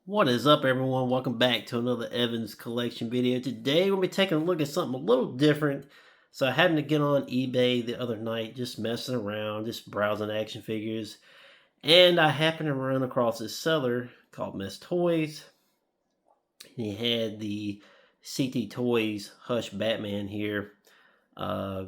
What is up, everyone? Welcome back to another Evans collection video. Today, we're going to be taking a look at something a little different. So I happened to get on eBay the other night, just messing around, just browsing action figures. And I happened to run across this seller called Miss Toys. He had the CT Toys Hush Batman here for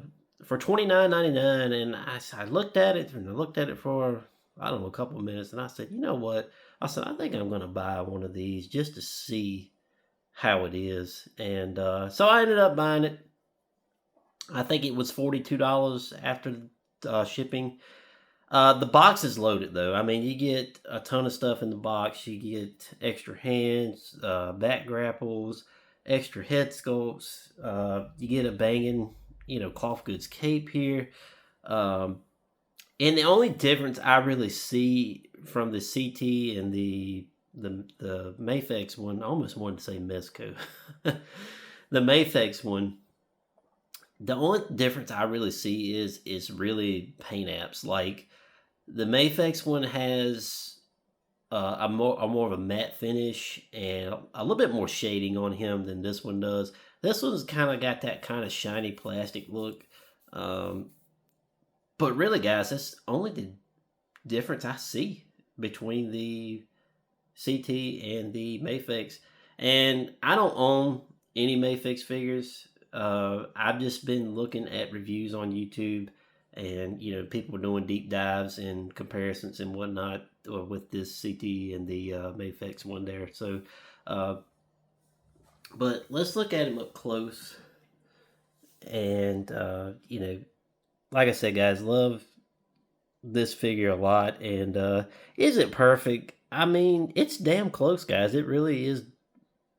$29.99. And I looked at it, and I looked at it for, I don't know, a couple of minutes. And I said, you know what? I said, I think I'm going to buy one of these just to see how it is. And so I ended up buying it. I think it was $42 after shipping. The box is loaded though. I mean, you get a ton of stuff in the box. You get extra hands, back grapples, extra head sculpts. You get a banging, cloth goods cape here. Um, and the only difference I really see from the CT and the Mafex one, I almost wanted to say Mezco. The Mafex one, the only difference I really see is really paint apps. Like the Mafex one has a more of a matte finish and a little bit more shading on him than this one does. This one's kind of got that kind of shiny plastic look. Um, but really, guys, that's only the difference I see between the CT and the Mafex. And I don't own any Mafex figures. I've just been looking at reviews on YouTube, and people doing deep dives and comparisons and whatnot with this CT and the Mafex one there. So, uh, but let's look at him up close. And like I said, guys, love this figure a lot. And is it perfect? I mean, it's damn close, guys. It really is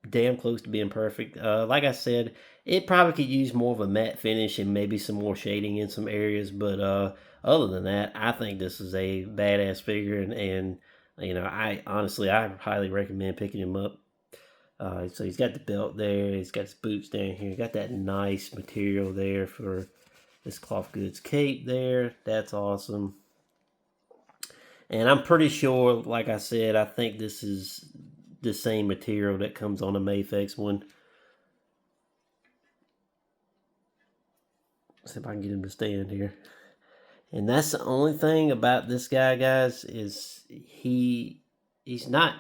damn close to being perfect. Like I said, it probably could use more of a matte finish and maybe some more shading in some areas. But other than that, I think this is a badass figure. And I highly recommend picking him up. So he's got the belt there. He's got his boots down here. He got that nice material there for this cloth goods cape there. That's awesome. And I'm pretty sure, like I said, I think this is the same material that comes on the Mafex one. Let's see if I can get him to stand here. And that's the only thing about this guy, guys, is he's not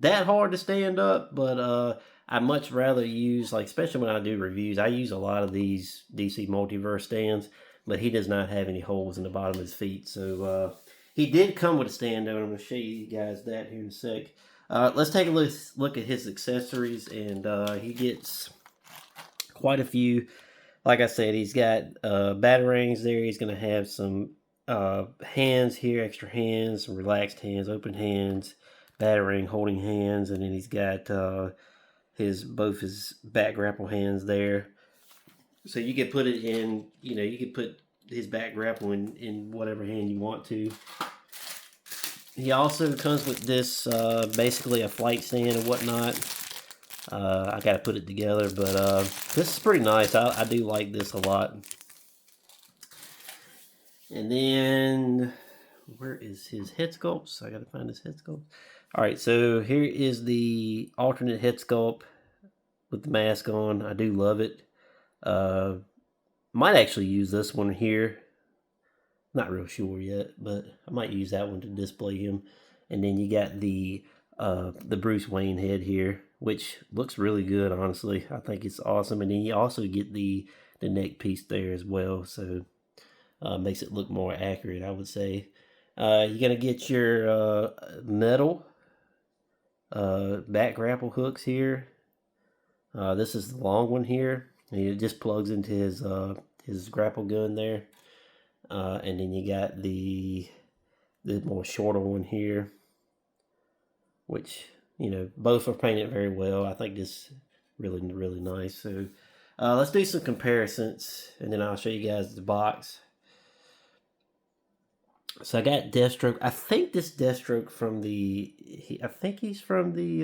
that hard to stand up, but I much rather use, like, especially when I do reviews, I use a lot of these DC Multiverse stands, but he does not have any holes in the bottom of his feet. So he did come with a stand, though. I'm going to show you guys that here in a sec. Let's take a look at his accessories, and he gets quite a few. Like I said, he's got batarangs there. He's going to have some hands here, extra hands, some relaxed hands, open hands, batarang holding hands, and then he's got both his back grapple hands there. So you could put it in, you could put his back grapple in whatever hand you want to. He also comes with this basically a flight stand and whatnot. I gotta put it together, but this is pretty nice. I do like this a lot. And then where is his head sculpts? I gotta find his head sculpt. All right, so here is the alternate head sculpt with the mask on. I do love it. Might actually use this one here. Not real sure yet, but I might use that one to display him. And then you got the Bruce Wayne head here, which looks really good, honestly. I think it's awesome. And then you also get the neck piece there as well, so makes it look more accurate, I would say. You're gonna get your metal back grapple hooks here. This is the long one here. It just plugs into his grapple gun there. And then you got the more shorter one here, which, both are painted very well. I think this really, really nice. So let's do some comparisons, and then I'll show you guys the box. So I got Deathstroke. I think this Deathstroke I think he's from the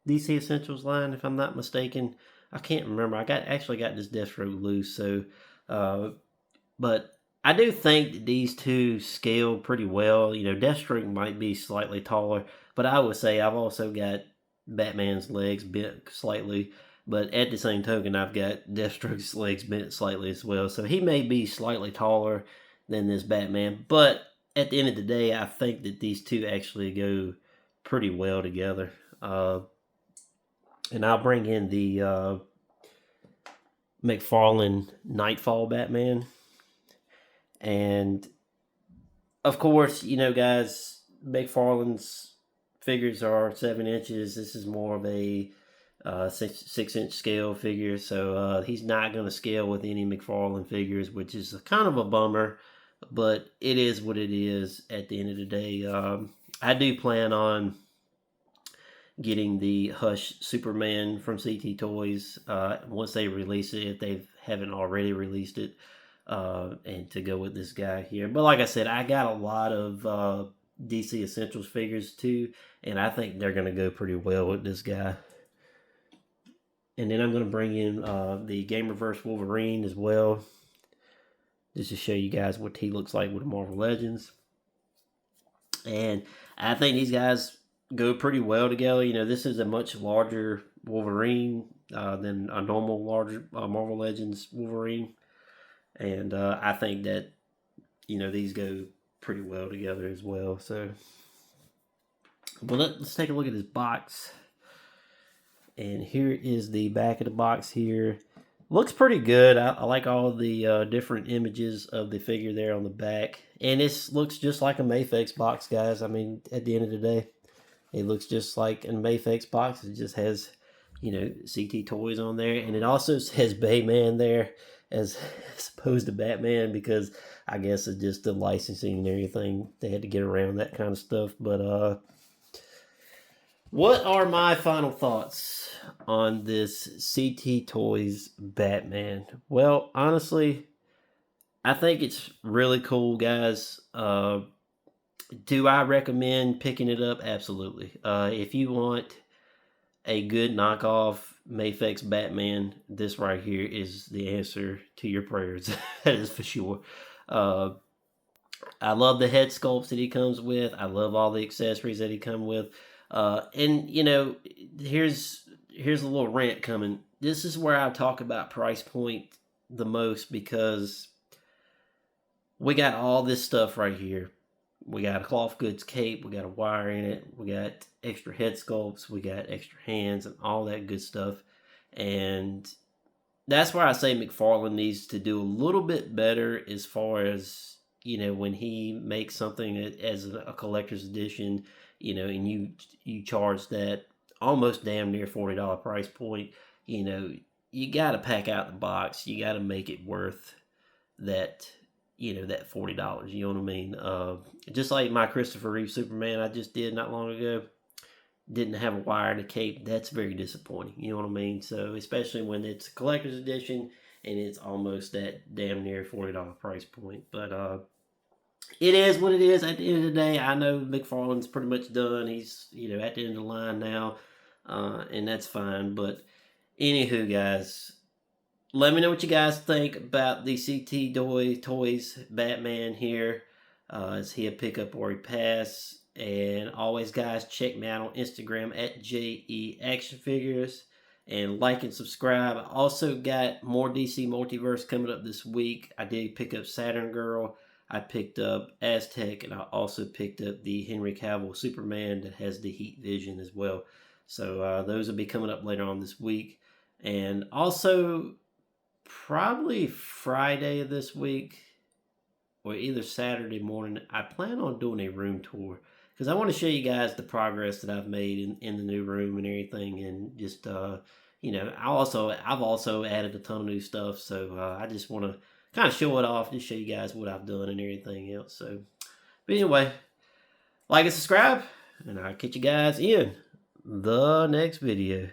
DC Essentials line, if I'm not mistaken. I can't remember. Actually got this Deathstroke loose, so but I do think that these two scale pretty well. You know, Deathstroke might be slightly taller, but I would say I've also got Batman's legs bent slightly. But at the same token, I've got Deathstroke's legs bent slightly as well. So he may be slightly taller than this Batman. But at the end of the day, I think that these two actually go pretty well together. And I'll bring in the McFarlane Nightfall Batman. And of course, you know, guys, McFarlane's figures are 7 inches. This is more of a 6-inch scale figure, so he's not going to scale with any McFarlane figures, which is kind of a bummer, but it is what it is at the end of the day. I do plan on getting the Hush Superman from CT Toys once they release it, if they haven't already released it, and to go with this guy here. But like I said, I got a lot of DC Essentials figures too, and I think they're going to go pretty well with this guy. And then I'm going to bring in the Gamerverse Wolverine as well, just to show you guys what he looks like with Marvel Legends. And I think these guys go pretty well together. You know, this is a much larger Wolverine than a normal larger Marvel Legends Wolverine. And I think that, you know, these go pretty well together as well. So, but let's take a look at this box. And here is the back of the box here. Looks pretty good. I like all the different images of the figure there on the back. And this looks just like a Mafex box, guys. I mean, at the end of the day, it looks just like a Mafex box. It just has, you know, CT Toys on there. And it also says Bayman there as opposed to Batman, because I guess it's just the licensing and everything. They had to get around that kind of stuff. But what are my final thoughts on this CT Toys Batman? Well, honestly, I think it's really cool, guys. Do I recommend picking it up? Absolutely. If you want a good knockoff Mafex Batman, this right here is the answer to your prayers. That is for sure. I love the head sculpts that he comes with. I love all the accessories that he comes with. And you know, here's a little rant coming. This is where I talk about price point the most, because we got all this stuff right here. We got a cloth goods cape, we got a wire in it, we got extra head sculpts, we got extra hands and all that good stuff. And that's why I say McFarlane needs to do a little bit better as far as, you know, when he makes something as a collector's edition, you know, and you charge that almost damn near $40 price point, you know, you got to pack out the box. You got to make it worth that, you know, that $40. You know what I mean? Just like my Christopher Reeve Superman I just did not long ago, didn't have a wire and a cape. That's very disappointing. You know what I mean? So especially when it's a collector's edition and it's almost that damn near $40 price point. But it is what it is at the end of the day. I know McFarlane's pretty much done. He's, you know, at the end of the line now, and that's fine. But anywho, guys, let me know what you guys think about the CT Toys Batman here. Is he a pickup or a pass? And always, guys, check me out on Instagram at JE Action Figures. And like and subscribe. I also got more DC Multiverse coming up this week. I did pick up Saturn Girl. I picked up Aztec, and I also picked up the Henry Cavill Superman that has the heat vision as well. So those will be coming up later on this week. And also, probably Friday of this week, or either Saturday morning, I plan on doing a room tour, because I want to show you guys the progress that I've made in the new room and everything, and just you know, I've also added a ton of new stuff, so I just want to kind of show it off, just show you guys what I've done and everything else. So, but anyway, like and subscribe, and I'll catch you guys in the next video.